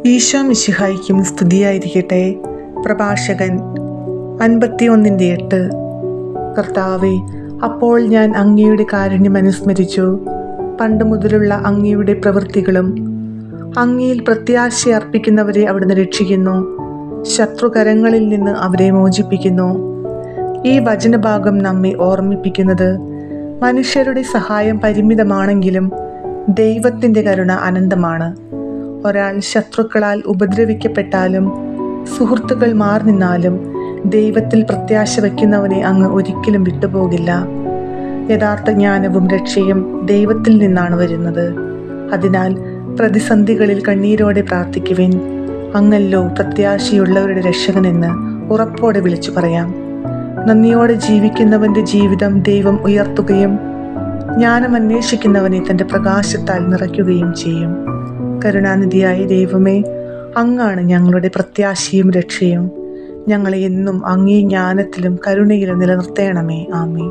ഈശോ മിശിഹായ്ക്കും സ്തുതിയായിരിക്കട്ടെ. പ്രഭാഷകൻ 51:8. കർത്താവേ, അപ്പോൾ ഞാൻ അങ്ങയുടെ കാരുണ്യം അനുസ്മരിച്ചു. പണ്ട് മുതലുള്ള അങ്ങയുടെ പ്രവൃത്തികളും. അങ്ങയിൽ പ്രത്യാശ അർപ്പിക്കുന്നവരെ അവിടുന്ന് രക്ഷിക്കുന്നു, ശത്രുകരങ്ങളിൽ നിന്ന് അവരെ മോചിപ്പിക്കുന്നു. ഈ വചനഭാഗം നമ്മെ ഓർമ്മിപ്പിക്കുന്നത് മനുഷ്യരുടെ സഹായം പരിമിതമാണെങ്കിലും ദൈവത്തിൻ്റെ കരുണ അനന്തമാണ്. ഒരാൾ ശത്രുക്കളാൽ ഉപദ്രവിക്കപ്പെട്ടാലും സുഹൃത്തുക്കൾ മാറി നിന്നാലും ദൈവത്തിൽ പ്രത്യാശ വയ്ക്കുന്നവനെ അങ്ങ് ഒരിക്കലും വിട്ടുപോകില്ല. യഥാർത്ഥ ജ്ഞാനവും രക്ഷയും ദൈവത്തിൽ നിന്നാണ് വരുന്നത്. അതിനാൽ പ്രതിസന്ധികളിൽ കണ്ണീരോടെ പ്രാർത്ഥിക്കുവിൻ. അങ്ങല്ലോ പ്രത്യാശയുള്ളവരുടെ രക്ഷകനെന്ന് ഉറപ്പോടെ വിളിച്ചു പറയാം. നന്ദിയോടെ ജീവിക്കുന്നവൻ്റെ ജീവിതം ദൈവം ഉയർത്തുകയും ജ്ഞാനം അന്വേഷിക്കുന്നവനെ തൻ്റെ പ്രകാശത്താൽ നിറയ്ക്കുകയും ചെയ്യും. കരുണാനിധിയായ ദൈവമേ, അങ്ങാണ് ഞങ്ങളുടെ പ്രത്യാശയും രക്ഷയും. ഞങ്ങളെ എന്നും അങ്ങേ ജ്ഞാനത്തിലും കരുണയിലും നിലനിർത്തേണമേ. ആമേൻ.